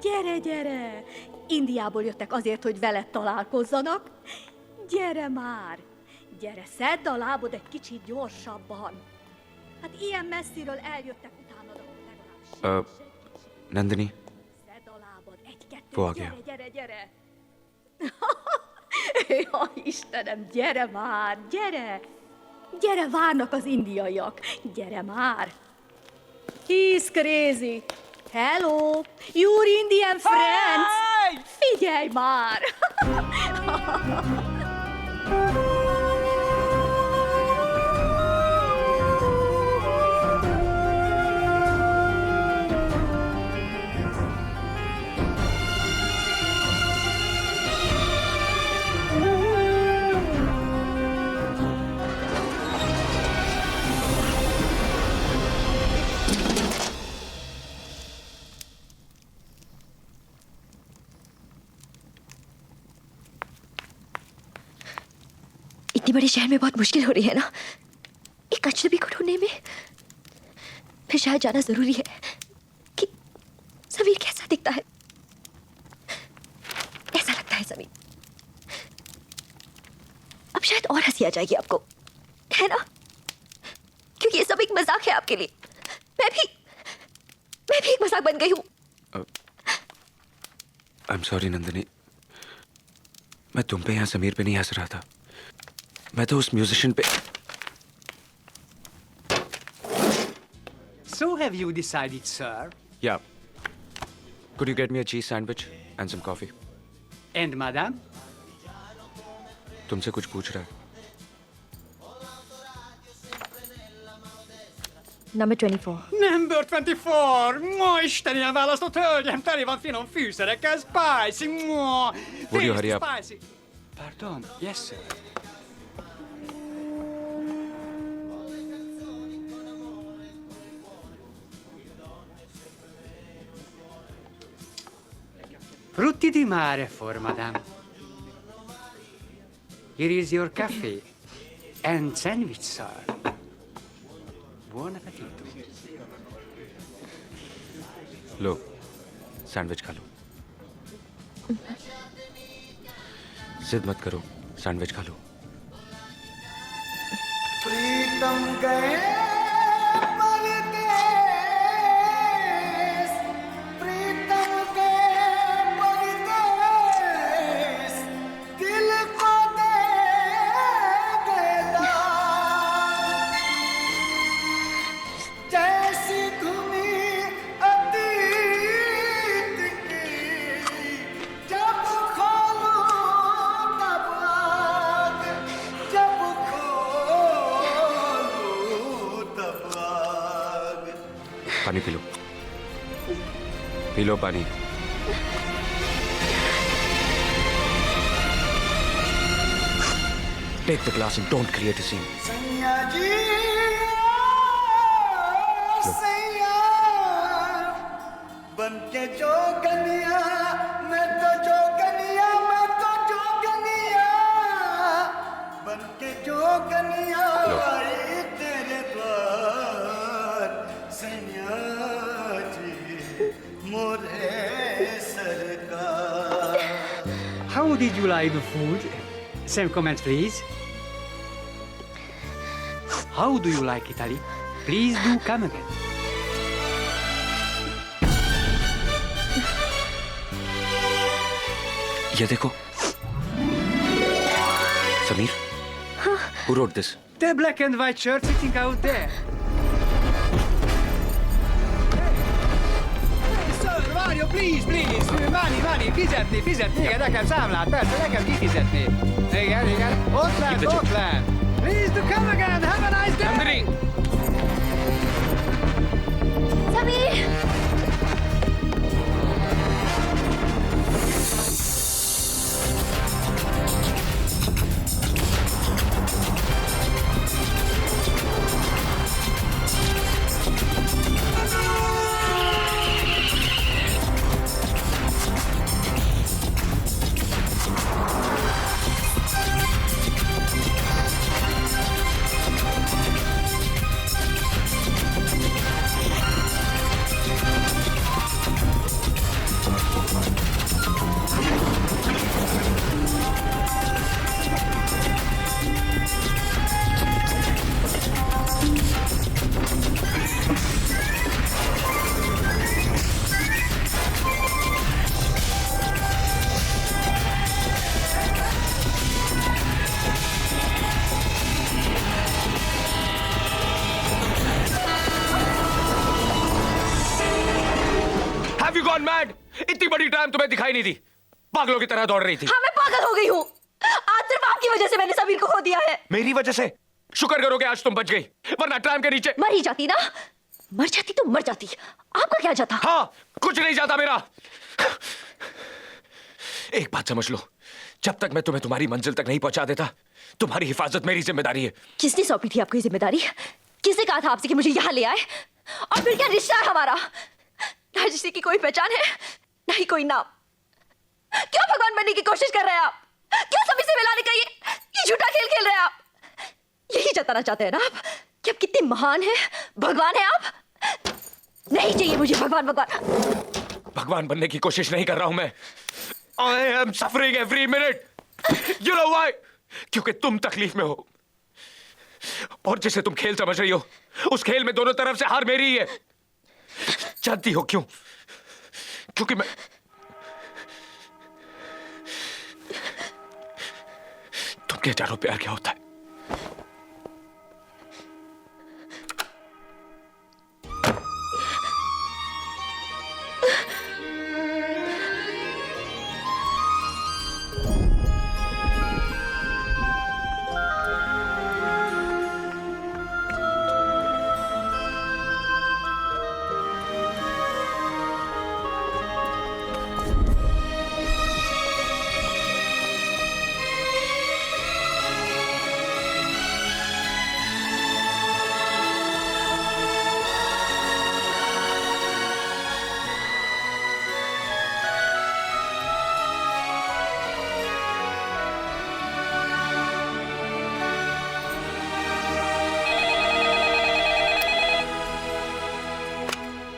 Gyere, gyere! Indiából jöttek azért, hogy veled találkozzanak. Gyere már! Gyere, szedd a lábod egy kicsit gyorsabban. Hát ilyen messziről eljöttek utánad, akkor legalább Nandini, szedd a lábad, egy-kettő, वो आ gyere, गया। gyere, gyere! Ja, Istenem, gyere már, gyere! Gyere, várnak az indiaiak. Gyere már! He's crazy. Hello, your Indian friends. Figyelj már! इतनी बड़े शहर में बहुत मुश्किल हो रही है ना, एक अजनबी को ढूंढने में। फिर शायद जाना जरूरी है कि समीर कैसा दिखता है। ऐसा लगता है समीर, अब शायद और हंसी आ जाएगी आपको, है ना? क्योंकि ये सब एक मजाक है आपके लिए। मैं भी एक मजाक बन गई हूँ। आई एम सॉरी नंदिनी, मैं तुम पे यहाँ समीर पे नहीं हंस रहा था। मैं तो उस म्यूजिशियन पे। So have you decided, sir? Yeah. Could you get me a cheese sandwich and some coffee? And madam? तुमसे कुछ पूछ रहा है। Number 24. Number 24! Ma Isten, ilyen választott hölgyem, teli van finom fűszerekkel, spicy, ma! Would you hurry up? Spicy. Pardon, yes, sir. Frutti di mare for madame. Here is your cafe and sandwich, sir. Buon appetito. Low, sandwich खा लो। जिद मत करो, sandwich खा लो। प्रीतम गए परदेस, प्रीतम गए परदेस, दिल को दे गए दाग। जैसी धुनी अतीत की, जब खोलूं तब आग, जब खोलूं तब आग। पानी पी लो। पी लो पानी। Take the glass and don't create a scene. सैया जी, सैया, बन के जोगनिया, मैं तो जोगनिया, मैं तो जोगनिया, बन के जोगनिया आई तेरे द्वार। सैया जी, मोरे सरकार। How did you like the food? Some comments, please. How do you like Italy? Please do come again. ये देखो। Sameer? Who wrote this? The black and white shirt sitting out there. Sir, Mario, please, please. Money, fizetni, igen, nekem számlát, persze, nekem kifizetni. Igen, ott lent. Please do come again, have a nice day. Nandini! Sameer! इतनी बड़ी tram तुम्हें दिखाई नहीं दी, पागलों की तरह दौड़ रही थी। हाँ, मैं पागल हो गई हूँ। आज सिर्फ आपकी वजह से मैंने समीर को खो दिया है। मेरी वजह से? शुक्र करो कि आज तुम बच गई, वरना ट्राम के नीचे मर ही जाती ना। मर जाती तो मर जाती, आपका क्या जाता? हाँ, कुछ नहीं जाता मेरा। एक बात समझ लो, जब तक मैं तुम्हें तुम्हारी मंजिल तक नहीं पहुंचा देता, तुम्हारी हिफाजत मेरी जिम्मेदारी है। किसने सौंपी थी आपको ये जिम्मेदारी? किसने कहा था आपसे कि मुझे यहाँ ले आए? और फिर क्या रिश्ता है हमारा? ना जिसकी की कोई पहचान है, ना ही कोई नाम। क्यों भगवान बनने की कोशिश कर रहे हैं आप? क्यों सभी से मिलाने का ये झूठा खेल खेल रहे हैं आप? यही जताना चाहते हैं ना आप कि आप कितने महान हैं, भगवान हैं आप? नहीं चाहिए मुझे भगवान। भगवान बनने की कोशिश नहीं कर रहा हूं मैं। I am suffering every minute. You know why? क्योंकि तुम तकलीफ में हो, और जिसे तुम खेल समझ रही हो, उस खेल में दोनों तरफ से हार मेरी ही है। जानती हो क्यों? क्योंकि मैं तुम क्या जानो प्यार क्या होता है?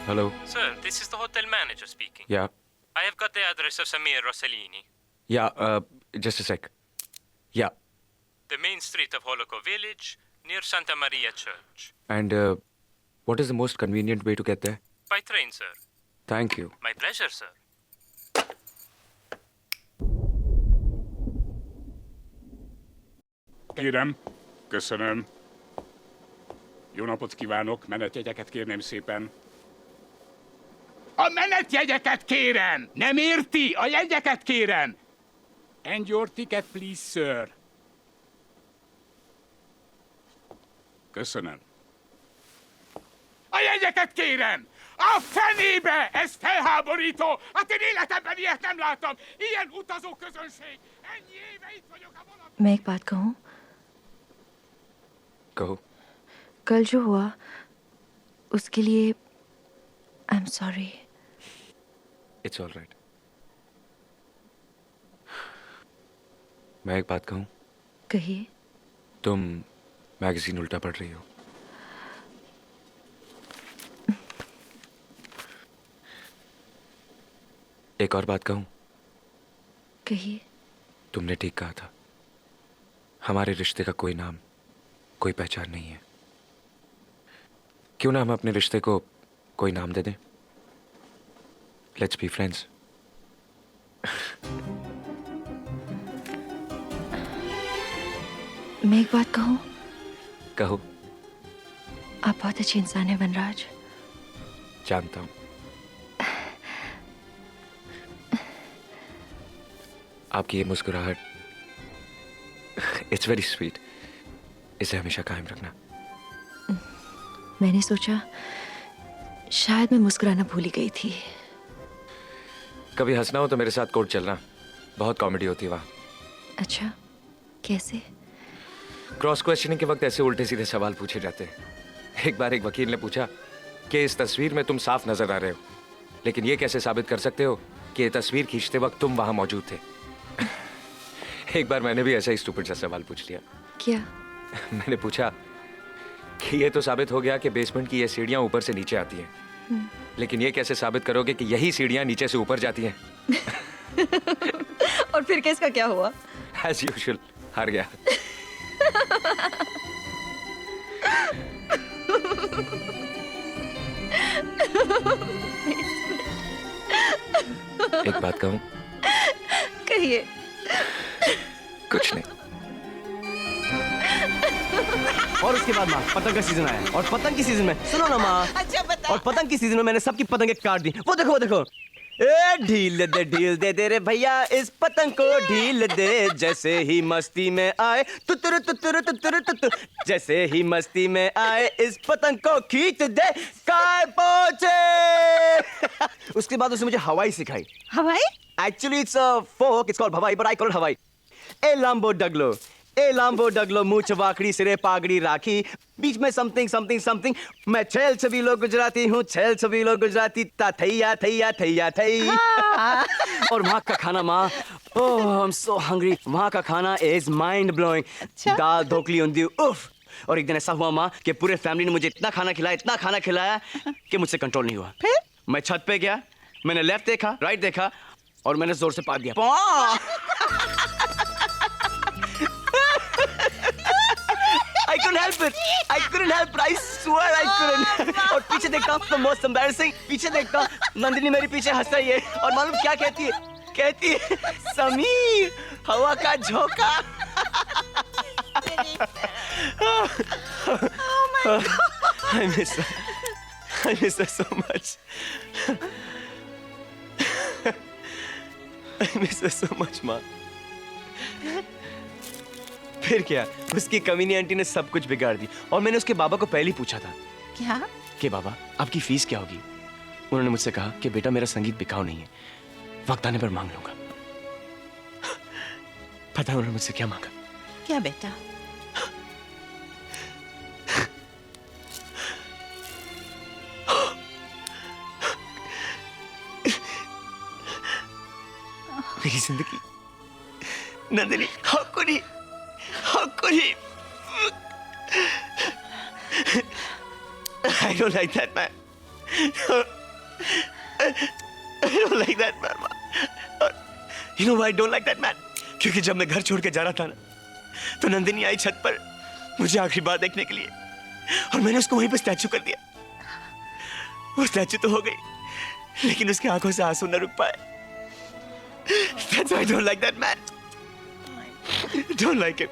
Hello. Sir, this is the hotel manager speaking. Yeah. I have got the address of Samir Rossellini. Yeah. Just a sec. Yeah. The main street of Holoco Village, near Santa Maria Church. And what is the most convenient way to get there? By train, sir. Thank you. My pleasure, sir. Kérem, köszönöm. Jó napot kívánok, menetjegyeket kérném szépen. A menetjegyeket kérem! Nem érti? A jegyeket kérem! And your ticket, please, sir. Köszönöm. A jegyeket kérem! A fenébe! Ez felháborító! Hát én életemben ilyet nem láttam! Ilyen utazó közönség! Ennyi éve itt vagyok a vonat... मैं एक बात कहूँ? कहो। कल जो हुआ उसके लिए I am sorry. It's all right. मैं एक बात कहूँ? कहिए। तुम मैगजीन उल्टा पढ़ रही हो। एक और बात कहूँ? कहिए। तुमने ठीक कहा था, हमारे रिश्ते का कोई नाम, कोई पहचान नहीं है। क्यों ना हम अपने रिश्ते को कोई नाम दे दें? Let's be friends. मैं एक बात कहूँ? कहो। आप बहुत अच्छे इंसान हैं वनराज। जानता हूँ। आपकी ये मुस्कुराहट, इट्स वेरी स्वीट। इसे हमेशा कायम रखना। मैंने सोचा शायद मैं मुस्कुराना भूल ही गई थी। कभी हंसना हो तो मेरे साथ कोर्ट चलना, बहुत कॉमेडी होती है वहाँ। अच्छा, कैसे? क्रॉस क्वेश्चनिंग के वक्त ऐसे उल्टे सीधे सवाल पूछे जाते हैं। एक बार एक वकील ने पूछा कि इस तस्वीर में तुम साफ नजर आ रहे हो, लेकिन ये कैसे साबित कर सकते हो कि ये तस्वीर खींचते वक्त तुम वहां मौजूद थे? एक बार मैंने भी ऐसा ही स्टूपिड सा सवाल पूछ लिया। क्या? मैंने पूछा कि ये तो साबित हो गया कि बेसमेंट की ये सीढ़ियां ऊपर से नीचे आती हैं, लेकिन ये कैसे साबित करोगे कि यही सीढ़ियां नीचे से ऊपर जाती हैं? और फिर केस का क्या हुआ? एज यूजुअल हार गया। एक बात कहूं? कहिए। कुछ नहीं। और उसके बाद माँ पतंग का सीजन आया, और पतंग की सीजन में सुनो ना माँ, अच्छा बता। और पतंग की सीजन में मैंने सबकी पतंगें काट दी। वो देखो वो देखो। ए ढील दे रे भैया इस पतंग को ढील दे जैसे ही मस्ती में आए तुतुर तुतुर तुतुर तुतुर जैसे ही मस्ती में आए इस पतंग को खींच दे काय पहुंचे। उसके बाद उसने मुझे हवाई सिखाई। हवाई? Actually it's a folk, it's called हवाई बट आई कॉल इट हवाई। ए लाम्बो डगलो मुंह चवाकड़ी सिरे पागड़ी राखी बीच में समथिंग समथिंग समथिंग। मैं छेल छबीलो गुजराती हूँ, छेल छबीलो गुजराती ता थैया थैया थैया थई। और वहाँ का खाना माँ, ओह आई एम सो हंग्री। वहाँ का खाना इज माइंड ब्लोइंग। दाल ढोकली उंधियू उफ। और एक दिन ऐसा हुआ माँ कि पूरे फैमिली ने मुझे इतना खाना खिलाया कि मुझसे कंट्रोल नहीं हुआ। फिर मैं छत पे गया, मैंने लेफ्ट देखा, राइट देखा और मैंने जोर से पाद दिया। I couldn't help it. I swear I couldn't. और पीछे देखता हूँ, the most embarrassing, पीछे देखता हूँ, नंदिनी मेरे पीछे हंस रही है और मालूम क्या कहती है? कहती है, समीर, हवा का झोंका। Oh my God. I miss her so much. I miss her so much, माँ। फिर क्या, उसकी कमीनी आंटी ने सब कुछ बिगाड़ दी। और मैंने उसके बाबा को पहले ही पूछा था क्या कि बाबा आपकी फीस क्या होगी। उन्होंने मुझसे कहा कि बेटा मेरा संगीत बिकाऊ नहीं है, वक्त आने पर मांग लूंगा। पता है उन्होंने मुझसे क्या मांगा? क्या बेटा? मेरी जिंदगी Nandini, how could he? I don't like that man. I don't like that man. You know why I don't like that man? क्योंकि जब मैं घर छोड़ के जा रहा था ना, तो नंदिनी आई छत पर मुझे आखिरी बार देखने के लिए और मैंने उसको वहीं पर स्टैचू कर दिया। वो स्टैचू तो हो गई, लेकिन उसकी आंखों से आंसू न रुक पाए। That's why I don't like that man. Don't like him.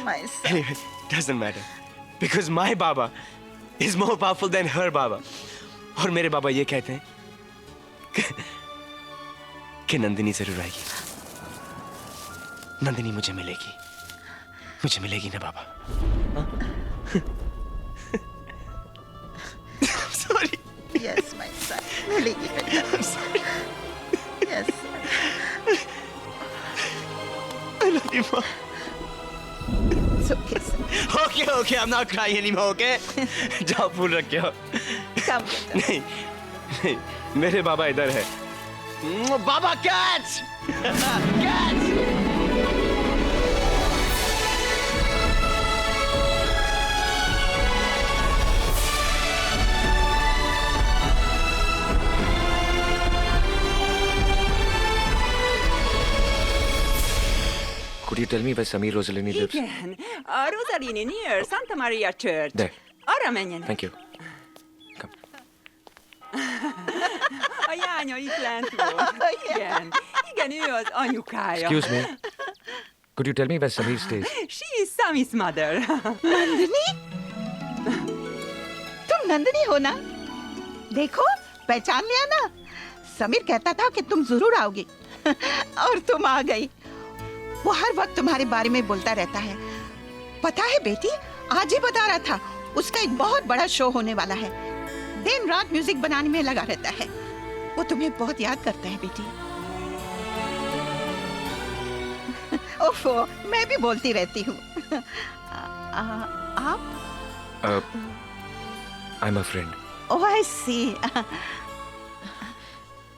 My son. Anyway, doesn't matter. Because my Baba is more powerful than her Baba. और मेरे बाबा ये कहते हैं कि नंदिनी जरूर आएगी। नंदिनी मुझे मिलेगी ना बाबा? I'm sorry. Yes, my son. मिलेगी बेटा. I'm sorry. Yes. I love you, Mom. It's okay, son. Okay, I'm not crying anymore, okay? जाओ फूल रख के आओ। Come, बेटा. नहीं, मेरे बाबा इधर है। बाबा catch! Catch! Could you tell me where Samir Rosalini lives? Igen, a Rosalini near Santa Maria Church. There. Arra menjenek. Thank you. Come. A jánya itt lent volt. Igen, ő az anyukája. Excuse me. Could you tell me where Samir stays? She is Sami's mother. Nandini? तुम नंदिनी हो ना? देखो, पहचान लिया ना? समीर कहता था कि तुम जरूर आओगी और तुम आ गई। वो हर वक्त तुम्हारे बारे में बोलता रहता है। पता है बेटी, आज ही बता रहा था, उसका एक बहुत बड़ा शो होने वाला है। दिन रात म्यूजिक बनाने में लगा रहता है। वो तुम्हें बहुत याद करता है बेटी। ओफो, मैं भी बोलती रहती हूँ। आप? I'm a friend. ओह, आई सी।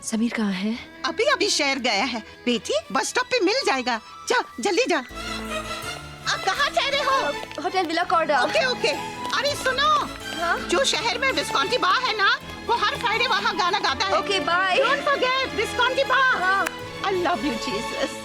समीर कहाँ है? अभी शहर गया है। बेटी, बस स्टॉप पे मिल जाएगा। जा, जल्दी जा। आप कहाँ ठहरे हो? Hotel villa Corder. ओके। अरे सुनो, जो शहर में विस्कॉन्टी बार है ना, वो हर फ्राइडे वहाँ गाना गाता है। Okay, bye. Don't forget Visconti bar. I love you Jesus.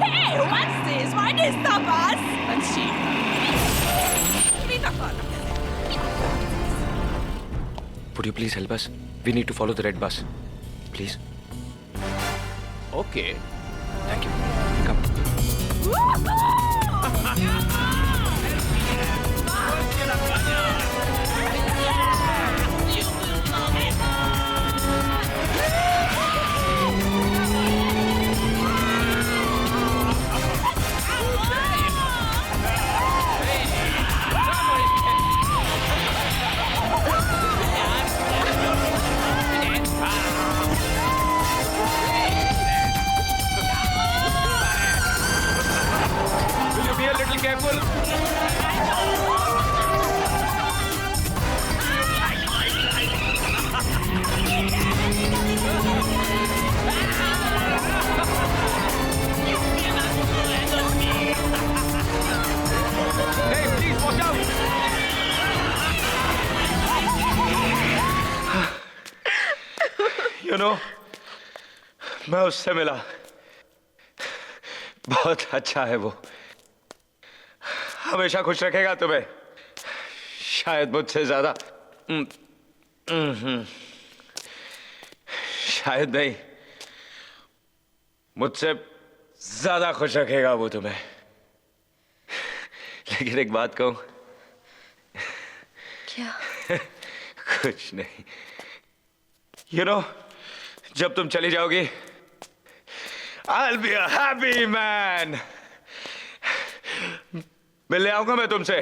Hey, what's this? Why did they stop us? Let's see. Mit akarnak ezek? Would you please help us? We need to follow the red bus. Please. Okay. Thank you. Come. Will you be a little careful? Hey, please watch out! You know, मैं उससे मिला बहुत अच्छा है वो हमेशा खुश रखेगा तुम्हें शायद मुझसे ज्यादा शायद नहीं मुझसे ज्यादा खुश रखेगा वो तुम्हें लेकिन एक बात कहूं क्या? कुछ नहीं You know, जब तुम चली जाओगी I'll be a happy man. मिलने आऊंगा मैं तुमसे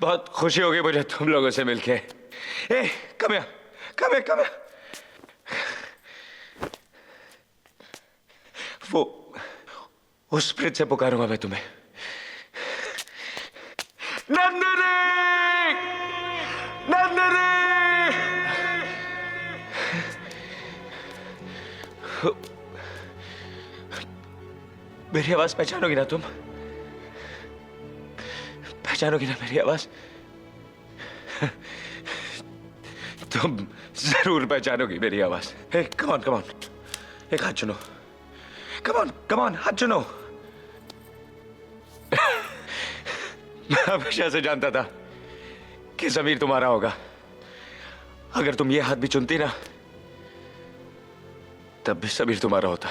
बहुत खुशी होगी मुझे तुम लोगों से मिलके ए come here come here come here वो उस प्रीत से पुकारूंगा मैं तुम्हें नंदिनी नंदिनी मेरी आवाज पहचानोगी ना तुम पहचानोगी ना मेरी आवाज तुम जरूर पहचानोगी मेरी आवाज हे कम ऑन एक हाथ चुनो कम ऑन हाथ चुनो मैं हमेशा से जानता था कि समीर तुम्हारा होगा अगर तुम ये हाथ भी चुनती ना तब भी समीर तुम्हारा होता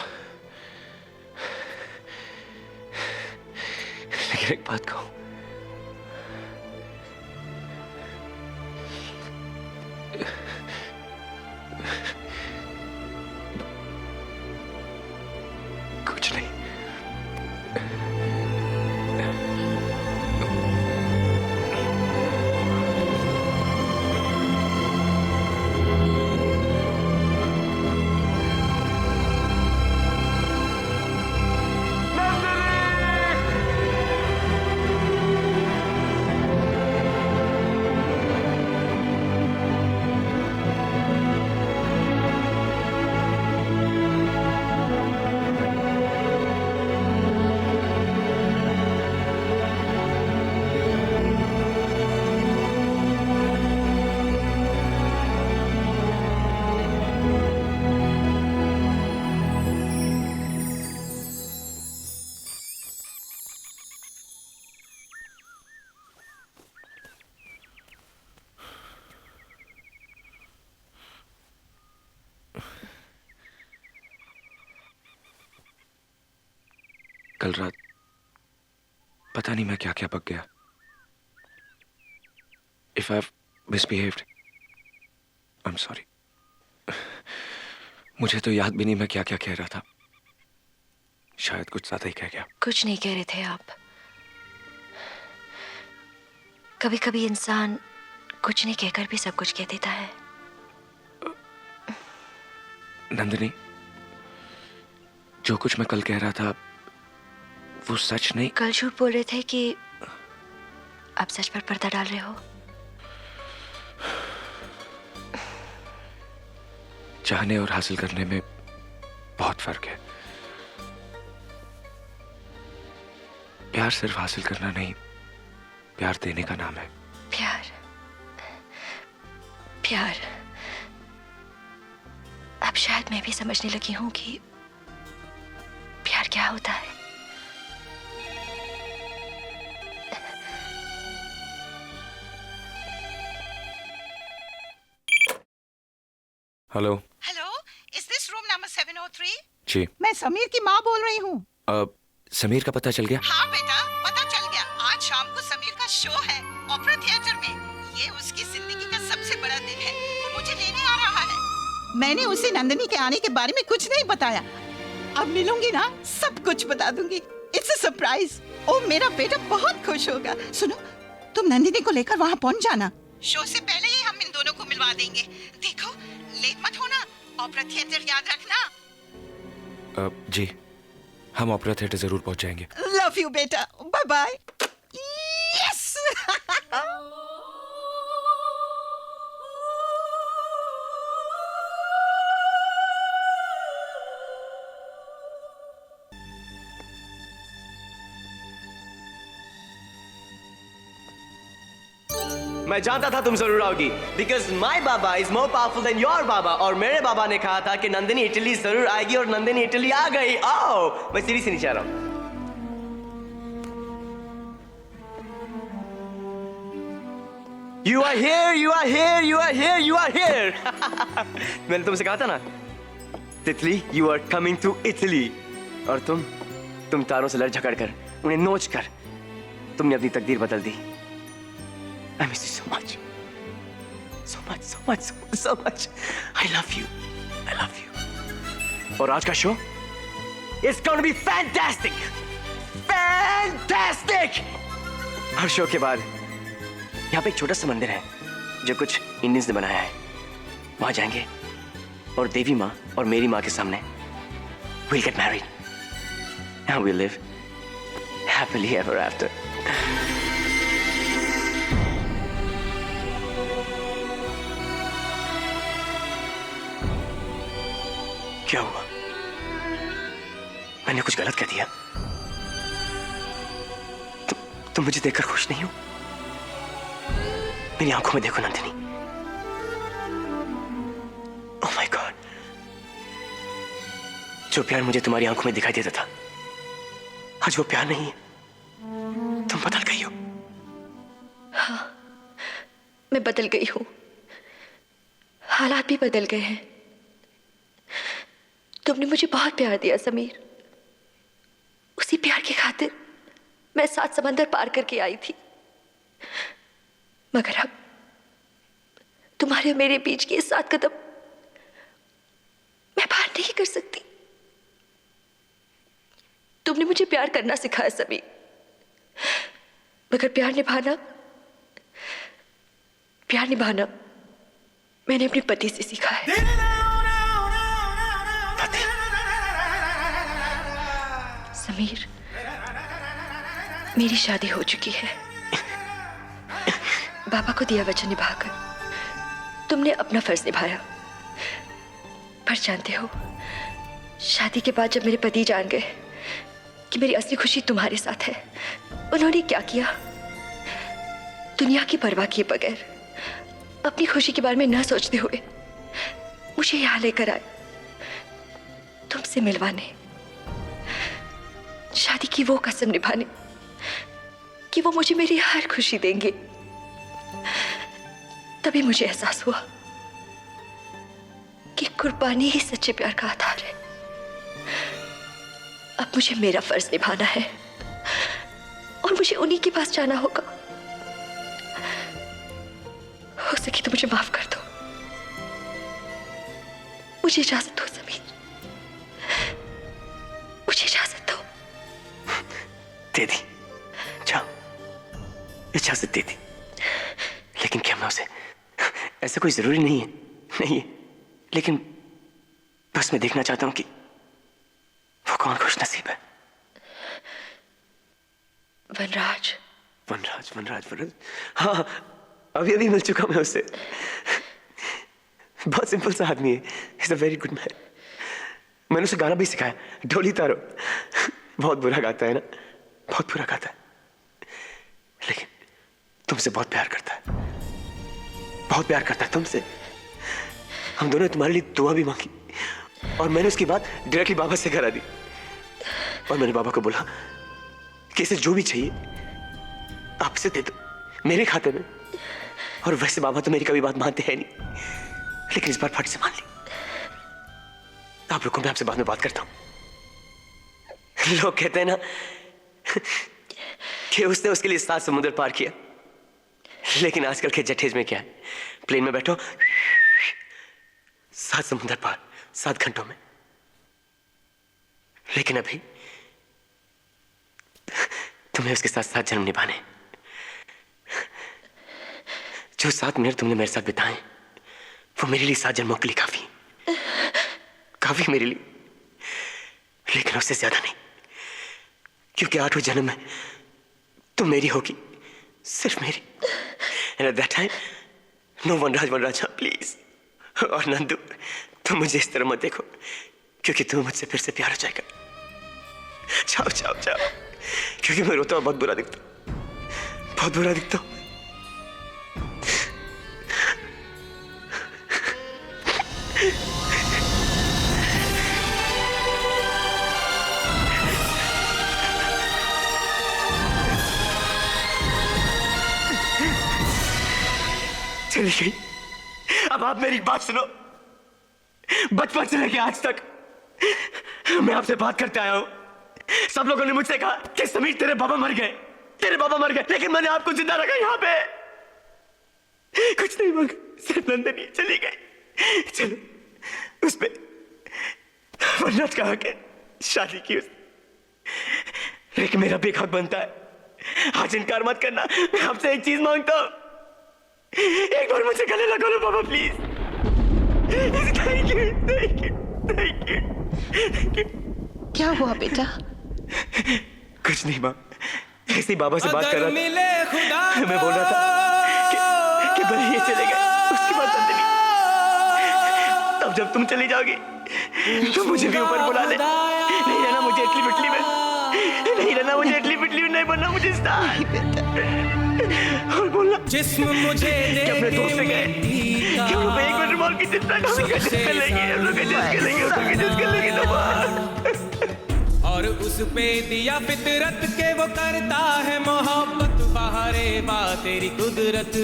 लेकिन एक बात कहूं कुछ नहीं कल रात पता नहीं मैं क्या क्या पक गया if I misbehaved I am sorry मुझे तो याद भी नहीं मैं क्या क्या कह रहा था शायद कुछ ज्यादा ही कह गया कुछ नहीं कह रहे थे आप कभी कभी इंसान कुछ नहीं कहकर भी सब कुछ कह देता है नंदिनी जो कुछ मैं कल कह रहा था वो सच नहीं कल झूठ बोल रहे थे कि आप सच पर पर्दा डाल रहे हो चाहने और हासिल करने में बहुत फर्क है प्यार सिर्फ हासिल करना नहीं प्यार देने का नाम है प्यार प्यार अब शायद मैं भी समझने लगी हूं कि प्यार क्या होता है hello. Hello, is this room number 703? जी। मैं समीर की माँ बोल रही हूँ। समीर का पता चल गया? हाँ बेटा, पता चल गया। आज शाम को समीर का शो है ओपेरा थिएटर में। ये उसकी जिंदगी का सबसे बड़ा दिन है। वो मुझे लेने आ रहा है। मैंने उसे नंदिनी के आने के बारे में कुछ नहीं बताया। अब मिलूंगी ना, सब कुछ बता दूंगी। It's a surprise. ओ मेरा बेटा बहुत खुश होगा। सुनो, तुम नंदिनी को लेकर वहाँ पहुँच जाना। शो से पहले ही हम इन दोनों को मिलवा देंगे। देखो, लेट मत होना। ओपेरा थिएटर याद रखना। जी, हम ओपेरा थिएटर जरूर पहुंच जाएंगे। लव यू बेटा, बाय बाय। यस। मैं जानता था तुम जरूर आओगी, because my baba is more powerful than your baba. और मेरे बाबा ने कहा था कि नंदिनी इटली जरूर आएगी, और नंदिनी इटली आ गई। आओ, मैं सीढ़ी से नीचे आ रहा हूं। You are here, you are here, you are here, you are here. मैंने तुमसे कहा था ना, तितली, you are coming to Italy. और तुम तारों से लड़ झगड़ कर, उन्हें नोच कर, तुमने अपनी तकदीर बदल दी। I miss you so much. So much, so much, so much, so much. I love you. I love you. और आज का show? It's going to be fantastic. Fantastic. Her show के बाद यहाँ पे एक छोटा सा मंदिर है जो कुछ इंडियंस ने बनाया है। वहां जाएंगे और देवी माँ और मेरी माँ के सामने we'll get married and we'll live happily ever after. क्या हुआ? मैंने कुछ गलत कह दिया? तुम मुझे देखकर खुश नहीं हो? मेरी आंखों में देखो नंदिनी। ओह माय गॉड, जो प्यार मुझे तुम्हारी आंखों में दिखाई देता था, आज वो प्यार नहीं है। तुम बदल गई हो। हाँ, मैं बदल गई हूँ। हालात भी बदल गए हैं। तुमने मुझे बहुत प्यार दिया समीर। उसी प्यार की खातिर मैं 7 समंदर पार करके आई थी। मगर अब तुम्हारे और मेरे बीच के 7 कदम मैं पार नहीं कर सकती। तुमने मुझे प्यार करना सिखाया समीर, मगर प्यार निभाना मैंने अपने पति से सीखा है। समीर, मेरी शादी हो चुकी है। बाबा को दिया वचन निभाकर तुमने अपना फर्ज निभाया। पर जानते हो, शादी के बाद जब मेरे पति जान गए कि मेरी असली खुशी तुम्हारे साथ है, उन्होंने क्या किया? दुनिया की परवाह किए बगैर, अपनी खुशी के बारे में न सोचते हुए मुझे यहां लेकर आए, तुमसे मिलवाने, शादी की वो कसम निभाने कि वो मुझे मेरी हर खुशी देंगे। तभी मुझे एहसास हुआ कि कुर्बानी ही सच्चे प्यार का आधार है। अब मुझे मेरा फर्ज निभाना है और मुझे उन्हीं के पास जाना होगा। हो सके तो मुझे माफ कर दो। मुझे इजाजत दो समीर, मुझे इजाजत दो। दे दी, जाओ, इजाजत दे दी। लेकिन क्या मैं उसे, ऐसा कोई जरूरी नहीं है, लेकिन बस मैं देखना चाहता हूं कि वो कौन खुश नसीब है। वनराज। हाँ, अभी मिल चुका मैं उससे। बहुत सिंपल सा आदमी है। He's a very good man. मैंने उसे गाना भी सिखाया, ढोली तारो। बहुत बुरा गाता है ना, बहुत बुरा गाता है, लेकिन तुमसे बहुत प्यार करता है, बहुत प्यार करता है तुमसे। हम दोनों ने तुम्हारे लिए दुआ भी मांगी और मैंने उसकी बात डायरेक्टली बाबा से करा दी। और मैंने बाबा को बोला कि इसे जो भी चाहिए आपसे दे दो, मेरे खाते में। और वैसे बाबा तो मेरी कभी बात मानते हैं नहीं, लेकिन इस बार फट से मान ली। आप रुको, मैं आपसे बाद में बात करता हूं। लोग कहते हैं ना कि उसने उसके लिए 7 समुद्र पार किया, लेकिन आजकल के जटेज में क्या है, प्लेन में बैठो 7 समुद्र पार 7 घंटों में। लेकिन अभी तुम्हें उसके साथ 7 जन्म निभाने। जो 7 मिनट तुमने मेरे साथ बिताए वो मेरे लिए 7 जन्मों के लिए काफी मेरे लिए, लेकिन उससे ज्यादा नहीं, क्योंकि 8वें जन्म में तुम मेरी होगी, सिर्फ मेरी। And at that time, no Vanraj, please. और नंदू, तुम मुझे इस तरह मत देखो, क्योंकि तुम्हें मुझसे फिर से प्यार हो जाएगा। जाओ जाओ जाओ, क्योंकि मैं रोता हूँ, बहुत बुरा दिखता हूँ, बहुत बुरा दिखता हूँ। चली गई। अब आप मेरी बात सुनो। बचपन से लेके आज तक मैं आपसे बात करते आया हूं। सब लोगों ने मुझसे कहा कि समीर तेरे पापा मर गए, लेकिन मैंने आपको जिंदा रखा यहाँ पे। कुछ नहीं मांगा, सिर्फ नंदनी चली गई। चलो उस पे वनराज का हक है, शादी की उसने, लेकिन मेरा भी हक बनता है। आज इनकार मत करना। मैं आपसे एक चीज मांगता हूं, एक बार मुझे गले लगा लो पापा, प्लीज। Thank you. क्या हुआ बेटा? कुछ नहीं माँ, ऐसे ही बाबा से बात कर रहा था। मैं बोल रहा था कि भले ये चले गए, उसके बाद नंदनी, तब जब तुम चली जाओगी तो मुझे भी ऊपर बुला ले। नहीं रहना मुझे इटली पिटली में, नहीं बनना मुझे स्टार। और बोलना जिस्म मुझे कि अपने दोस्त से गए कि हम लोग एक मिनट रुमाल की चिंता करेंगे, जिसके लेंगे हम लोग, जिसके लेंगे और उस पे दिया फितरत के वो करता है मोहब्बत। बाहरे बा तेरी कुदरत,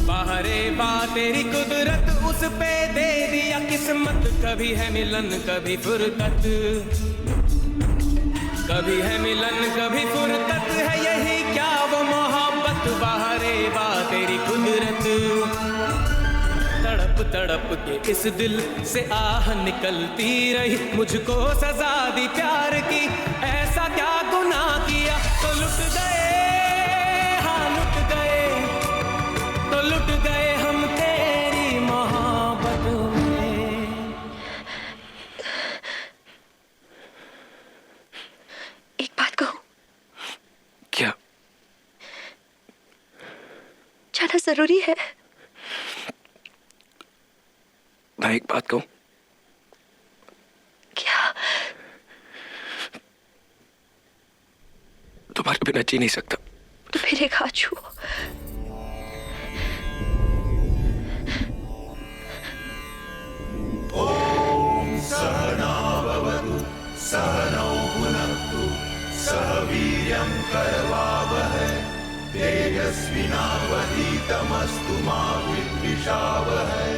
बाहरे बा तेरी कुदरत, उस पे दे दिया किस्मत। कभी है मिलन कभी फुरकत, कभी है मिलन कभी फुरकत, है यही क्या वो मोहब्बत। बाहरे बा तेरी कुदरत, तड़प तड़प के इस दिल से आह निकलती रही। मुझको सजा दी प्यार की, ऐसा क्या गुनाह किया। तो लुट गए, हाँ लुट गए, तो लुट गए हम तेरी मोहब्बत में। एक बात कहूं? क्या? जाना जरूरी है। मैं एक बात कहूं? क्या? तुम्हारे बिना जी नहीं सकता। तो फिर एक हाथ छुओ। ओम सहना भवतु सहनौ भुनक्तु सह वीर्यं करवावहै तेजस्विनावधीतमस्तु मा विद्विषावहै।